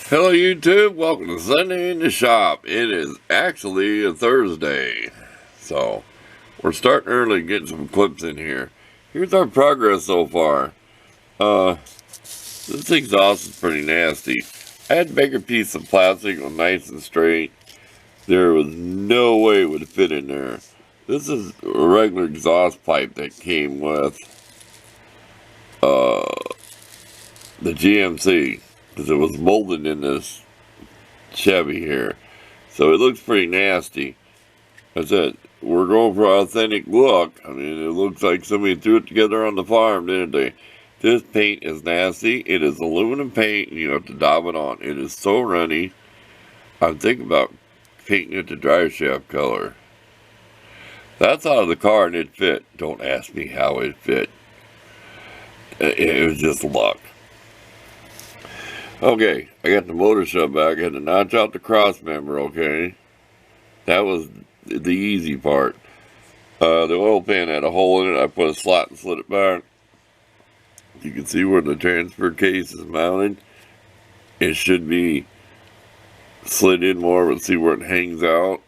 Hello YouTube, welcome to Sunday in the Shop. It is actually a Thursday, so we're starting early getting some clips in here. Here's our progress so far. This exhaust is pretty nasty. I had a bigger piece of plastic, was nice and straight. There was no way it would fit in there. This is a regular exhaust pipe that came with the GMC, because it was molded in this Chevy here. So it looks pretty nasty. I said, we're going for an authentic look. I mean, it looks like somebody threw it together on the farm, didn't they? This paint is nasty. It is aluminum paint, and you have to daub it on. It is so runny. I'm thinking about painting it to dry shaft color. That's out of the car, and it fit. Don't ask me how it fit. It was just luck. Okay, I got the motor shut back. I had to notch out the cross member, okay? That was the easy part. The oil pan had a hole in it. I put a slot and slid it back. You can see where the transfer case is mounted. It should be slid in more, but see where it hangs out.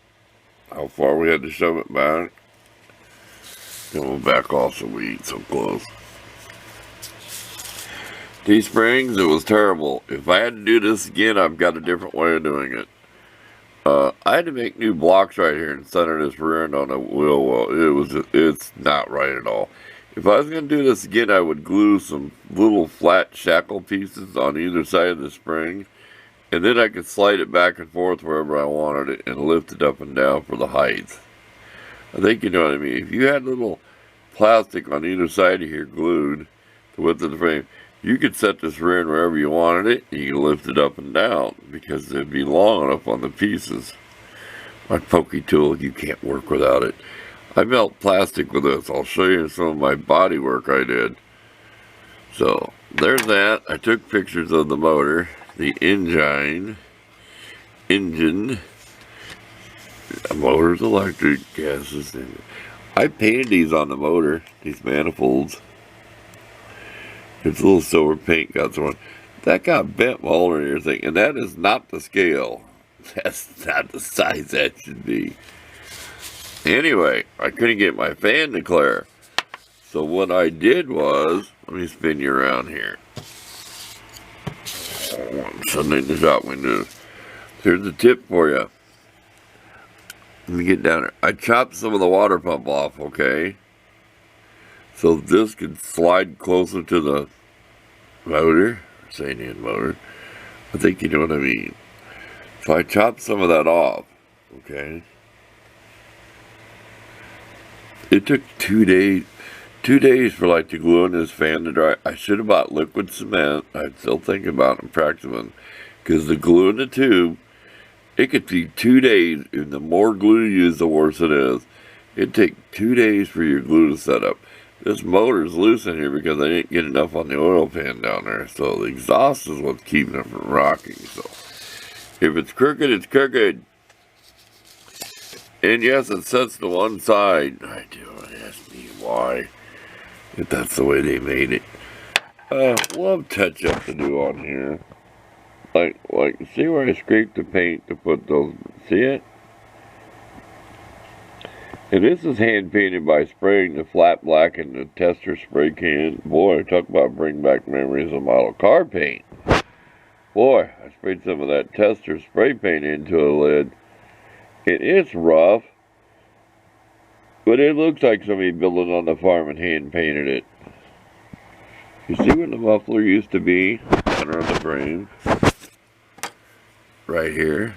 How far we had to shove it back. Then we'll back off so we eat so close. These springs, it was terrible. If I had to do this again, I've got a different way of doing it. I had to make new blocks right here and center this rear end on a wheel well. It's not right at all. If I was going to do this again, I would glue some little flat shackle pieces on either side of the spring, and then I could slide it back and forth wherever I wanted it and lift it up and down for the height. I think you know what I mean. If you had little plastic on either side of here glued, the width of the frame, you could set this rear end wherever you wanted it, and you can lift it up and down, because it'd be long enough on the pieces. My pokey tool, you can't work without it. I melt plastic with this. I'll show you some of my body work I did. So, there's that. I took pictures of the motor, the engine. The motor's electric, gases. I painted these on the motor, these manifolds. It's a little silver paint got thrown. That got bent mold and everything, and that is not the scale. That's not the size that should be. Anyway, I couldn't get my fan to clear. So what I did was, let me spin you around here. Sunday in the shop window. Here's a tip for you. Let me get down there. I chopped some of the water pump off, okay? So this could slide closer to the motor, Sanian motor. I think you know what I mean. So I chopped some of that off, okay? It took 2 days. 2 days for like the glue in this fan to dry. I should have bought liquid cement. I'm still thinking about it and practicing, because the glue in the tube, it could be 2 days, and the more glue you use, the worse it is. It'd take 2 days for your glue to set up. This motor's loose in here because I didn't get enough on the oil pan down there. So the exhaust is what's keeping it from rocking. So if it's crooked, it's crooked. And yes, it sets to one side. I do. Ask me why. If that's the way they made it. We'll have touch up to do on here. Like, see where I scraped the paint to put those, see it? And this is hand painted by spraying the flat black in the tester spray can. Boy, talk about bring back memories of model car paint. Boy, I sprayed some of that tester spray paint into a lid. And it's rough, but it looks like somebody built it on the farm and hand painted it. You see where the muffler used to be under the frame? Right here.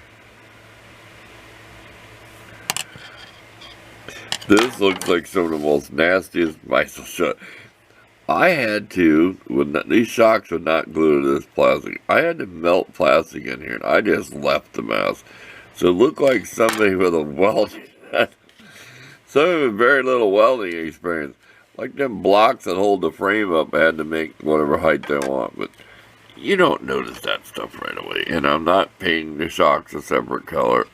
This looks like some of the most nastiest mice shut. I had to, these shocks would not glue to this plastic. I had to melt plastic in here, and I just left the mess. So it looked like somebody with a welding, somebody with very little welding experience. Like them blocks that hold the frame up, I had to make whatever height they want. But you don't notice that stuff right away. And I'm not painting the shocks a separate color.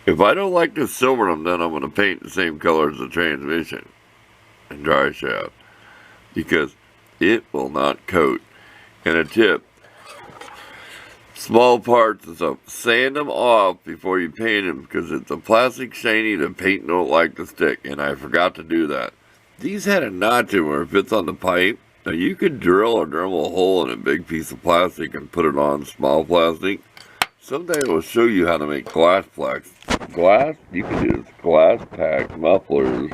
If I don't like to silver them, then I'm going to paint the same color as the transmission and dry shaft, because it will not coat. And a tip, small parts and stuff. Sand them off before you paint them, because it's a plastic shiny, the paint don't like to stick, and I forgot to do that. These had a notch in where it fits on the pipe. Now you could drill a hole in a big piece of plastic and put it on small plastic. Someday I will show you how to make glass plaques. You can do this, glass pack mufflers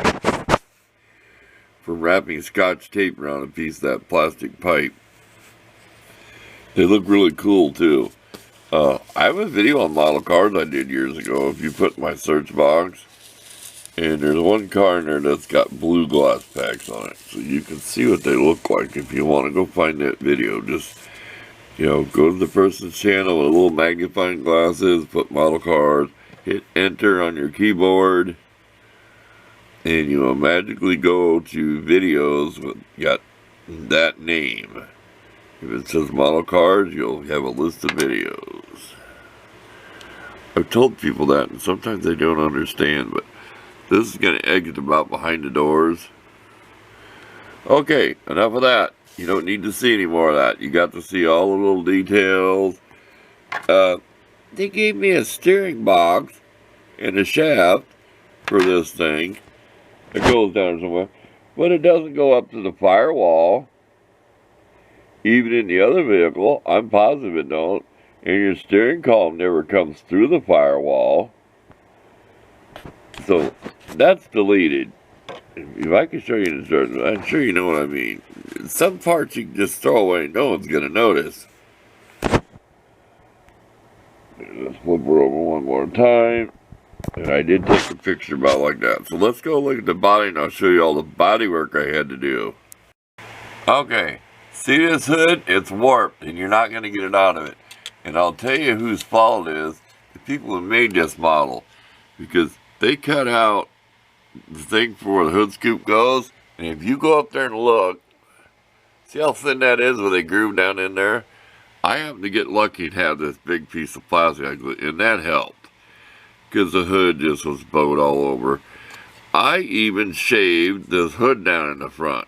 from wrapping Scotch tape around a piece of that plastic pipe. They look really cool too. I have a video on model cars I did years ago, if you put in my search box. And there's one car in there that's got blue glass packs on it. So you can see what they look like. If you want to go find that video, just, you know, go to the person's channel with little magnifying glasses, put model cars, hit enter on your keyboard, and you will magically go to videos with got that name. If it says model cars, you'll have a list of videos. I've told people that, and sometimes they don't understand, but this is going to exit about behind the doors. Okay, enough of that. You don't need to see any more of that. You got to see all the little details. They gave me a steering box and a shaft for this thing. It goes down somewhere, but it doesn't go up to the firewall. Even in the other vehicle, I'm positive it don't. And your steering column never comes through the firewall. So that's deleted. If I can show you the instructions, I'm sure you know what I mean. Some parts you can just throw away and no one's going to notice. Let's flip her over one more time. And I did take a picture about like that. So let's go look at the body and I'll show you all the body work I had to do. Okay, see this hood? It's warped and you're not going to get it out of it. And I'll tell you whose fault it is. The people who made this model. Because they cut out the thing for where the hood scoop goes. And if you go up there and look, see how thin that is where they groove down in there? I happened to get lucky and have this big piece of plastic, and that helped. Because the hood just was bowed all over. I even shaved this hood down in the front.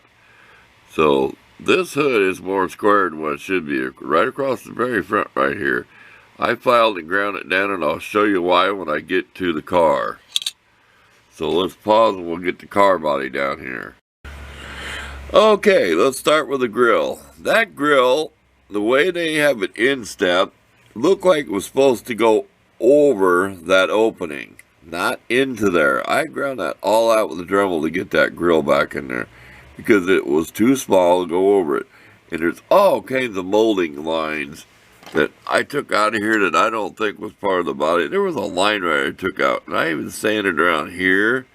So this hood is more square than what it should be. Right across the very front right here. I filed and ground it down and I'll show you why when I get to the car. So let's pause and we'll get the car body down here. Okay, let's start with the grill. That grill, the way they have it instep, looked like it was supposed to go over that opening, not into there. I ground that all out with a Dremel to get that grill back in there because it was too small to go over it. And there's all kinds of molding lines that I took out of here that I don't think was part of the body. There was a line right I took out, and I even sanded around here.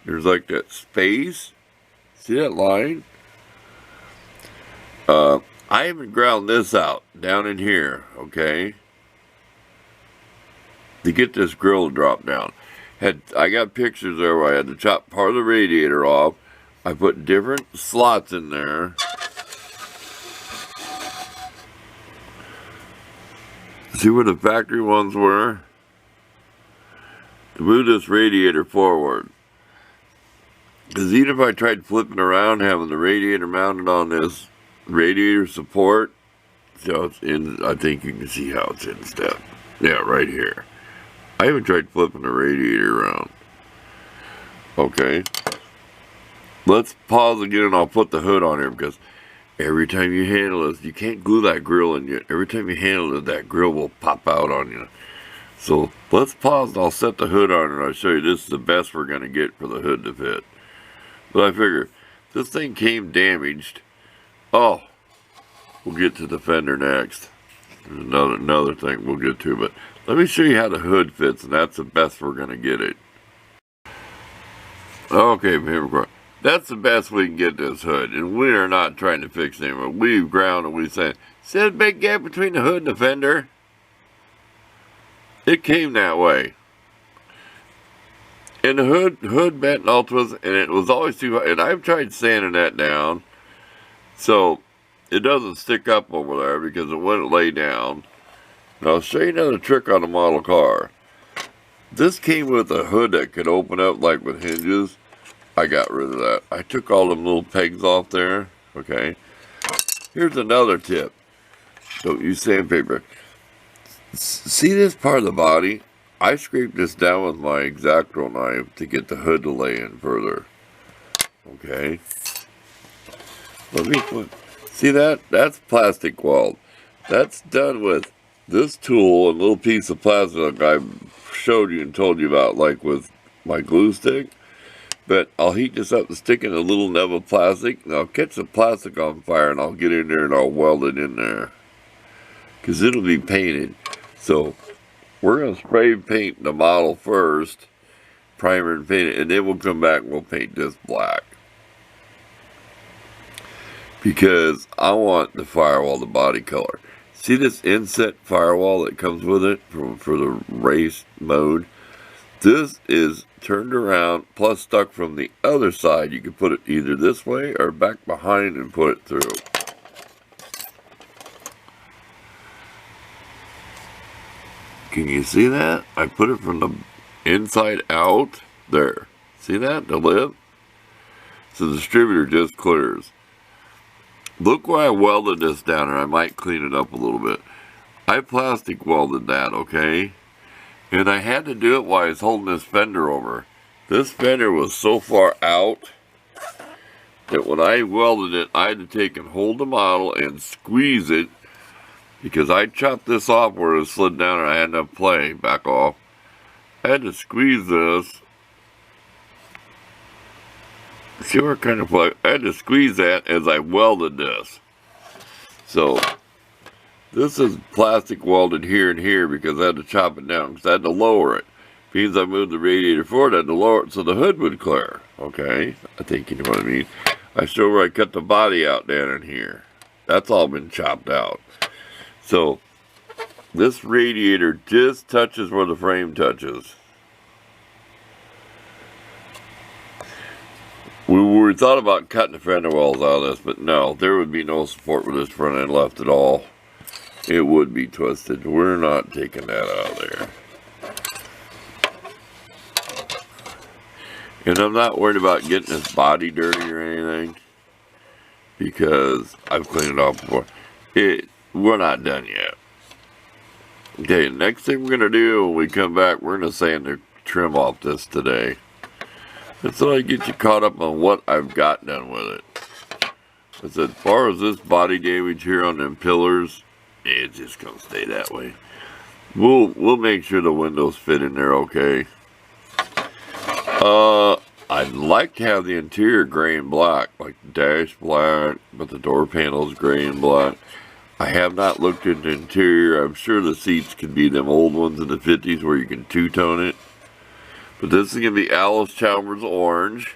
There's like that space. See that line? I even ground this out down in here, okay, to get this grill to drop down. I got pictures there where I had to chop part of the radiator off. I put different slots in there. See where the factory ones were? To move this radiator forward. Because even if I tried flipping around, having the radiator mounted on this radiator support, so it's in, I think you can see how it's in step. Yeah, right here. I even tried flipping the radiator around. Okay. Let's pause again and I'll put the hood on here because every time you handle this, you can't glue that grill in yet. Every time you handle it, that grill will pop out on you. So let's pause and I'll set the hood on and I'll show you this is the best we're going to get for the hood to fit. But I figure, this thing came damaged. Oh, we'll get to the fender next. There's another thing we'll get to, but let me show you how the hood fits, and that's the best we're going to get it. Okay, here we go. That's the best we can get this hood, and we are not trying to fix anything. We've ground and we said, see that big gap between the hood and the fender? It came that way. And the hood bent and all twisted, and it was always too high. And I've tried sanding that down, so it doesn't stick up over there because it wouldn't lay down. Now I'll show you another trick on a model car. This came with a hood that could open up like with hinges. I got rid of that. I took all them little pegs off there. Okay. Here's another tip. Don't use sandpaper. See this part of the body? I scraped this down with my X-Acto knife to get the hood to lay in further. Okay. Let me put, see that? That's plastic weld. That's done with this tool and a little piece of plastic I showed you and told you about, like with my glue stick. But I'll heat this up and stick in a little nub of plastic, and I'll catch the plastic on fire, and I'll get in there and I'll weld it in there. Because it'll be painted. So we're going to spray paint the model first, primer and paint it, and then we'll come back and we'll paint this black. Because I want the firewall the body color. See this inset firewall that comes with it for the race mode? This is turned around plus stuck from the other side. You can put it either this way or back behind and put it through. Can you see that? I put it from the inside out. There. See that? The lip? So the distributor just clears. Look where I welded this down, and I might clean it up a little bit. I plastic welded that, okay? And I had to do it while I was holding this fender over. This fender was so far out that when I welded it, I had to take and hold the model and squeeze it, because I chopped this off where it slid down and I had enough play back off. I had to squeeze this. See where kind of play? I had to squeeze that as I welded this. So this is plastic welded here and here because I had to chop it down because I had to lower it. Means I moved the radiator forward, I had to lower it so the hood would clear. Okay, I think you know what I mean. I show where I cut the body out down in here. That's all been chopped out. So this radiator just touches where the frame touches. We thought about cutting the fender wells out of this, but no, there would be no support with this front end left at all. It would be twisted. We're not taking that out of there. And I'm not worried about getting this body dirty or anything, because I've cleaned it off before. We're not done yet. Okay, next thing we're going to do when we come back, we're going to sand the trim off this today. And so I get you caught up on what I've got done with it. As far as this body damage here on them pillars, it's just going to stay that way. We'll make sure the windows fit in there okay. I'd like to have the interior gray and black, like the dash black, but the door panels gray and black. I have not looked at the interior. I'm sure the seats could be them old ones in the 50s where you can two-tone it. But this is going to be Alice Chalmers orange.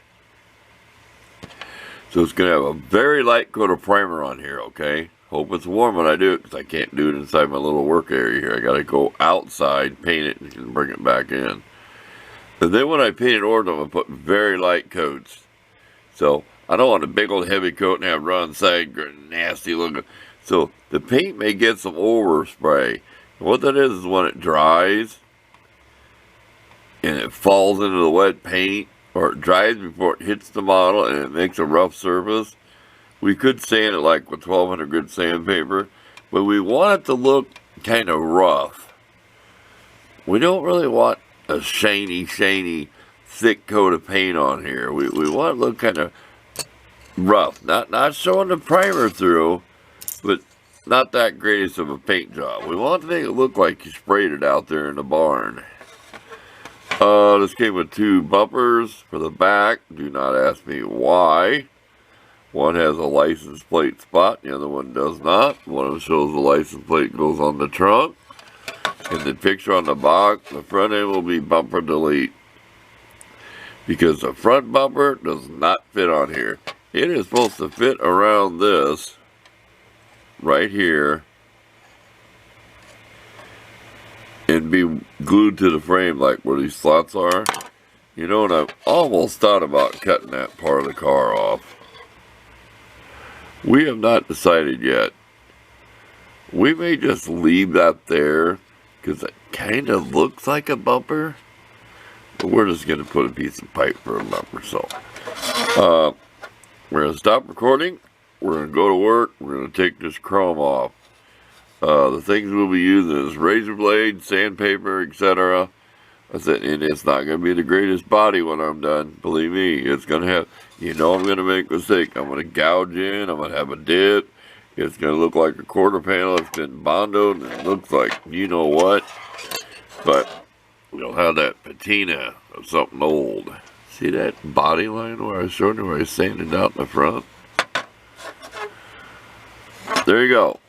So it's going to have a very light coat of primer on here, okay? Hope it's warm when I do it because I can't do it inside my little work area here. I got to go outside, paint it, and bring it back in. And then when I paint it orange, I'm going to put very light coats. So I don't want a big old heavy coat and have run sag, nasty looking. So the paint may get some overspray. And what that is when it dries and it falls into the wet paint, or it dries before it hits the model and it makes a rough surface. We could sand it like with 1200 grit sandpaper, but we want it to look kind of rough. We don't really want a shiny, thick coat of paint on here. We want it to look kind of rough. Not showing the primer through, but not that greatest of a paint job. We want to make it look like you sprayed it out there in the barn. This came with two bumpers for the back. Do not ask me why. One has a license plate spot, the other one does not. One of them shows the license plate goes on the trunk. In the picture on the box, the front end will be bumper delete, because the front bumper does not fit on here. It is supposed to fit around this right here and be glued to the frame like where these slots are. You know, and I've almost thought about cutting that part of the car off. We have not decided yet. We may just leave that there because it kind of looks like a bumper, but we're just going to put a piece of pipe for a bumper. So we're going to stop recording. We're going to go to work. We're going to take this chrome off. The things we'll be using is razor blade, sandpaper, etc. I said, and it's not going to be the greatest body when I'm done. Believe me, it's going to have, I'm going to make a mistake. I'm going to gouge in. I'm going to have a dip. It's going to look like a quarter panel that's been bondoed, and it looks like you know what. But you'll have that patina of something old. See that body line where I showed you where I sanded out in the front? There you go.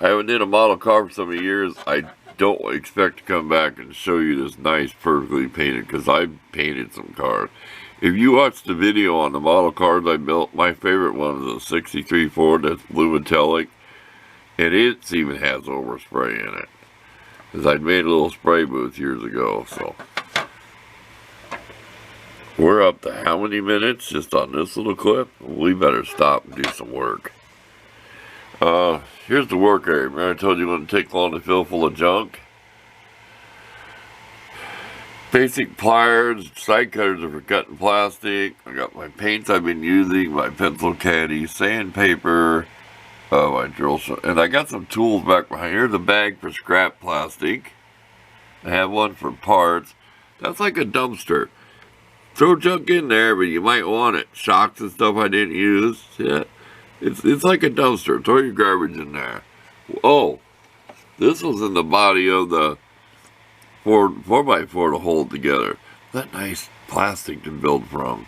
I haven't did a model car for so many years. I don't expect to come back and show you this nice, perfectly painted, because I painted some cars. If you watch the video on the model cars I built, my favorite one is a 63 Ford that's blue metallic, and it even has overspray in it. Because I'd made a little spray booth years ago, so. We're up to how many minutes just on this little clip? We better stop and do some work. Here's the work area. Remember I told you it wouldn't take long to fill full of junk? Basic pliers, side cutters are for cutting plastic. I got my paints I've been using, my pencil caddy, sandpaper, my drill shot, and I got some tools back behind. Here's a bag for scrap plastic. I have one for parts. That's like a dumpster. Throw junk in there, but you might want it. Shocks and stuff I didn't use. See that? It's like a dumpster. Throw your garbage in there. Oh, this was in the body of the 4x4 to hold together. That nice plastic to build from.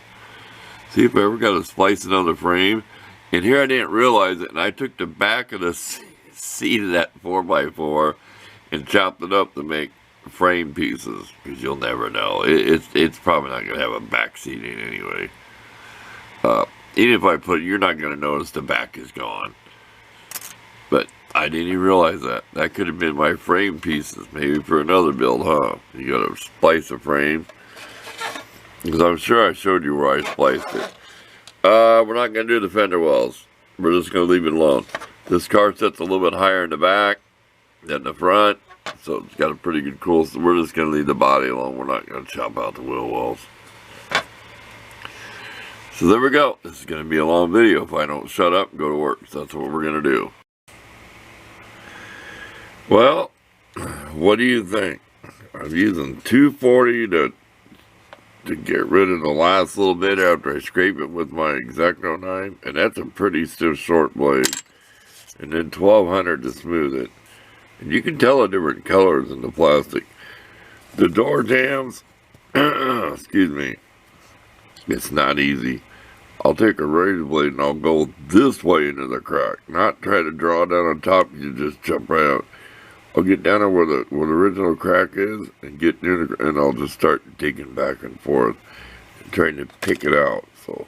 See if I ever got to splice another frame. And here I didn't realize it, and I took the back of the seat of that 4x4 and chopped it up to make frame pieces, because you'll never know. It's probably not going to have a back seating anyway. Even if I put it, you're not going to notice the back is gone. But I didn't even realize that. That could have been my frame pieces, maybe for another build, huh? You got to splice a frame. Because I'm sure I showed you where I spliced it. We're not going to do the fender wells. We're just going to leave it alone. This car sits a little bit higher in the back than the front. So it's got a pretty good cool, so we're just going to leave the body alone. We're not going to chop out the wheel wells. So there we go. This is going to be a long video if I don't shut up and go to work. So that's what we're going to do. Well, what do you think? I'm using 240 to get rid of the last little bit after I scrape it with my X-Acto knife. And that's a pretty stiff short blade. And then 1200 to smooth it. And you can tell the different colors in the plastic. The door jambs, excuse me, it's not easy. I'll take a razor blade and I'll go this way into the crack. Not try to draw down on top and you just jump right out. I'll get down there where the original crack is and get near the, and I'll just start digging back and forth and trying to pick it out. So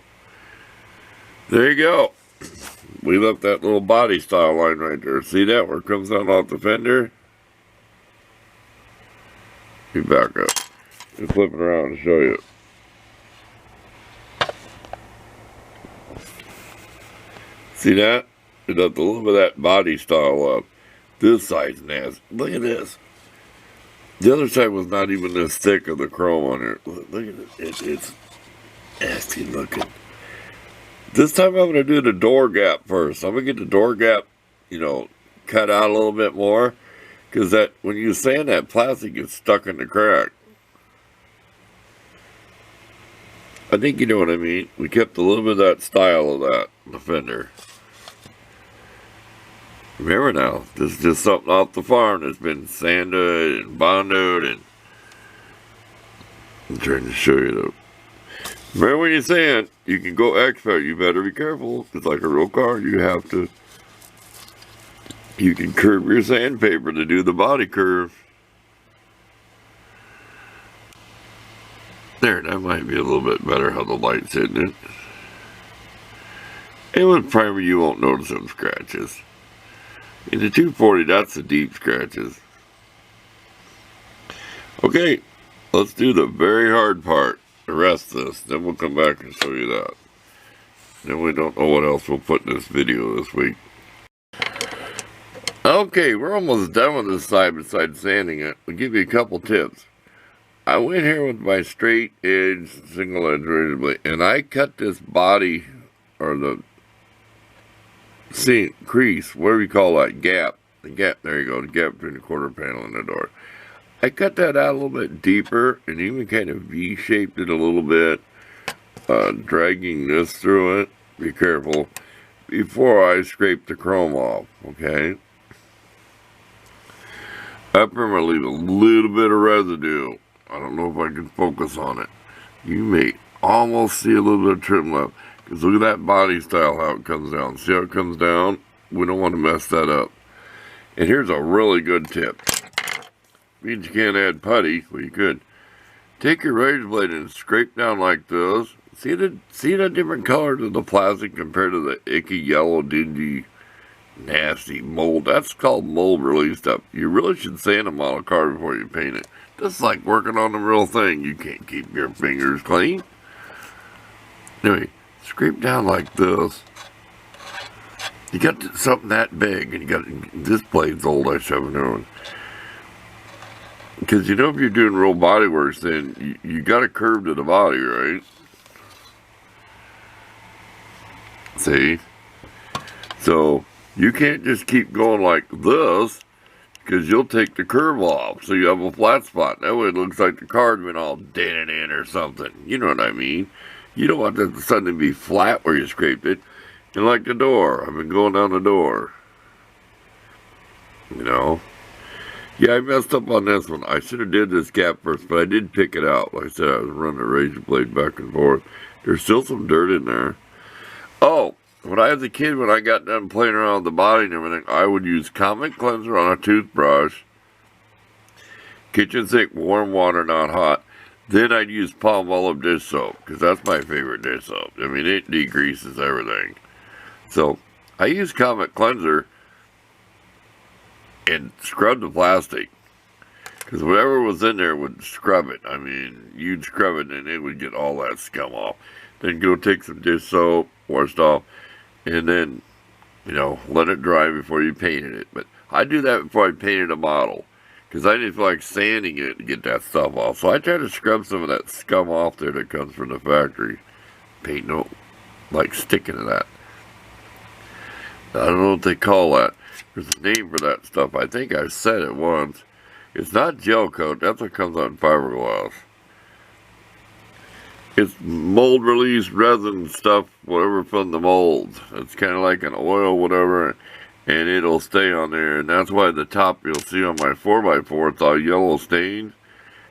there you go. We left that little body style line right there. See that where it comes down off the fender? You back up. Just flip it around and show you. See that? It left a little bit of that body style up. This side's nasty. Look at this. The other side was not even this thick of the chrome on it. Look at it. It's nasty looking. This time I'm going to do the door gap first. I'm going to get the door gap, cut out a little bit more. Because that when you sand that plastic gets stuck in the crack. I think you know what I mean. We kept a little bit of that style of that in the fender. Remember now, this is just something off the farm that's been sanded and bonded. And I'm trying to show you though. Remember when you're saying you can go expert, you better be careful. It's like a real car, you can curve your sandpaper to do the body curve. There, that might be a little bit better how the light's hitting it. And with primer, you won't notice them scratches. In the 240, that's the deep scratches. Okay, let's do the very hard part. The rest of this, then we'll come back and show you that. Then we don't know what else we'll put in this video this week. Okay, we're almost done with this side besides sanding it. I'll give you a couple tips. I went here with my straight edge, single edge razor blade, and I cut this body, or the seam, crease, whatever you call that, gap, The gap, there you go, the gap between the quarter panel and the door. I cut that out a little bit deeper and even kind of V-shaped it a little bit, dragging this through it. Be careful before I scrape the chrome off, okay? After I'm going to leave a little bit of residue. I don't know if I can focus on it. You may almost see a little bit of trim left. Because look at that body style, how it comes down. See how it comes down? We don't want to mess that up. And here's a really good tip. Means you can't add putty. Well, you could. Take your razor blade and scrape down like this. See the different colors of the plastic compared to the icky, yellow, dingy, nasty mold. That's called mold release stuff. You really should sand a model car before you paint it. Just like working on the real thing. You can't keep your fingers clean. Anyway, scrape down like this. You got something that big, and you got, this blade's old, I should have a new one. Because you know if you're doing real body works, then you got a curve to the body, right? See? So, you can't just keep going like this, because you'll take the curve off, so you have a flat spot. That way it looks like the car's been all dented in or something. You know what I mean? You don't want that to suddenly be flat where you scraped it. And like the door, I've been going down the door. You know? Yeah, I messed up on this one. I should have did this gap first, but I did pick it out. Like I said, I was running the razor blade back and forth. There's still some dirt in there. Oh, when I was a kid, when I got done playing around with the body and everything, I would use Comet Cleanser on a toothbrush. Kitchen sink, warm water, not hot. Then I'd use Palmolive dish soap, because that's my favorite dish soap. I mean, it degreases everything. So, I use Comet Cleanser and scrub the plastic. Because whatever was in there would scrub it. I mean, you'd scrub it and it would get all that scum off. Then go take some dish soap, wash it off, and then, you know, let it dry before you painted it. But I do that before I painted a model. Because I didn't feel like sanding it to get that stuff off. So I try to scrub some of that scum off there that comes from the factory. Paint, no, like sticking to that. I don't know what they call that. There's a name for that stuff. I think I said it once. It's not gel coat. That's what comes on fiberglass. It's mold release resin stuff, whatever from the molds. It's kind of like an oil, whatever, and it'll stay on there. And that's why the top you'll see on my 4x4, it's all yellow stained,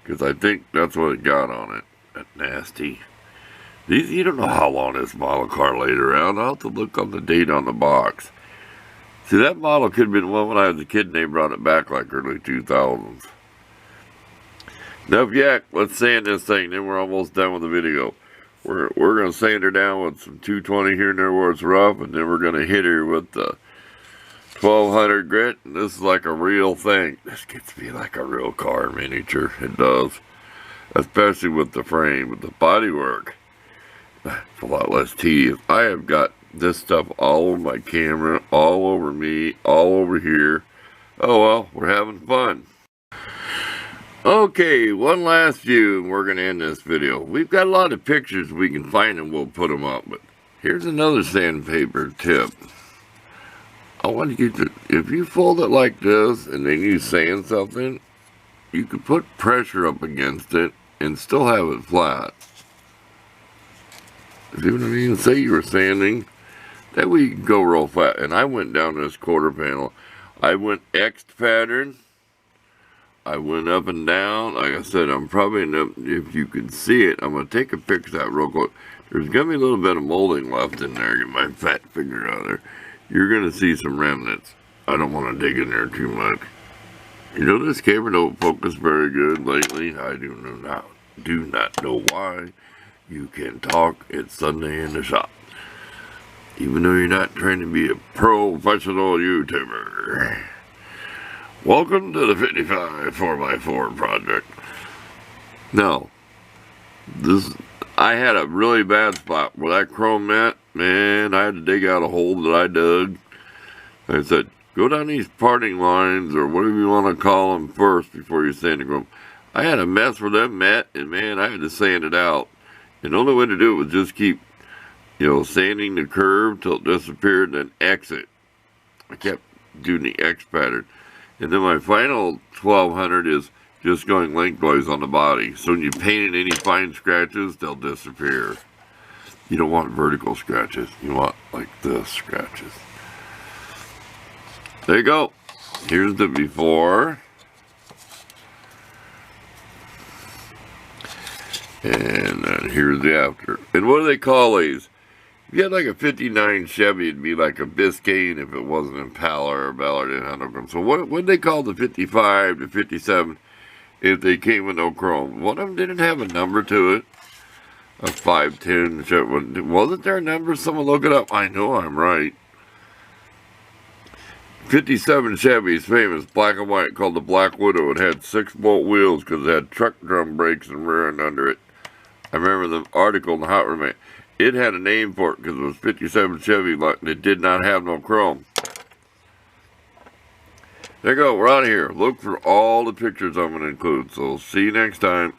because I think that's what it got on it. That nasty. These, you don't know how long this model car laid around. I'll have to look on the date on the box. See, that model could have been one when I was a kid and they brought it back like early 2000s. Enough yak, let's sand this thing, then we're almost done with the video. We're going to sand her down with some 220 here and there where it's rough, and then we're going to hit her with the 1200 grit. And this is like a real thing. This gets to be like a real car miniature. It does. Especially with the frame, with the bodywork. It's a lot less tedious. I have got this stuff all over my camera, all over me, all over here. Oh well, we're having fun. Okay, one last view and we're going to end this video. We've got a lot of pictures we can find and we'll put them up. But here's another sandpaper tip. I want you to, if you fold it like this and then you sand something, you can put pressure up against it and still have it flat. See what I mean? Say you were sanding, that way you can go real flat. And I went down this quarter panel. I went X pattern. I went up and down. Like I said, I'm probably, if you can see it, I'm going to take a picture of that real quick. There's going to be a little bit of molding left in there. Get my fat finger out of there. You're going to see some remnants. I don't want to dig in there too much. You know, this camera don't focus very good lately. I do not know why. You can talk. It's Sunday in the shop. Even though you're not trying to be a professional YouTuber. Welcome to the 55 4x4 project. Now, I had a really bad spot where that chrome met. Man, I had to dig out a hole that I dug. I said, go down these parting lines, or whatever you want to call them, first before you sand the chrome. I had a mess where them met, and man, I had to sand it out. And the only way to do it was just keep, you know, sanding the curve till it disappeared, and then exit. I kept doing the X pattern. And then my final 1200 is just going lengthwise on the body. So when you paint any fine scratches, they'll disappear. You don't want vertical scratches. You want like this scratches. There you go. Here's the before. And then here's the after. And what do they call these? If you had like a 59 Chevy, it'd be like a Biscayne if it wasn't Impala or Ballard in Huntington. So what do they call the 55 to 57 if they came with no chrome? One of them didn't have a number to it. A 510 Chevy. Wasn't there a number? Someone look it up. I know I'm right. 57 Chevy is famous, black and white, called the Black Widow. It had 6-bolt wheels because it had truck drum brakes and rear end under it. I remember the article in the Hot Rod. It had a name for it because it was 57 Chevy, and it did not have no chrome. There you go. We're out of here. Look for all the pictures I'm going to include. So see you next time.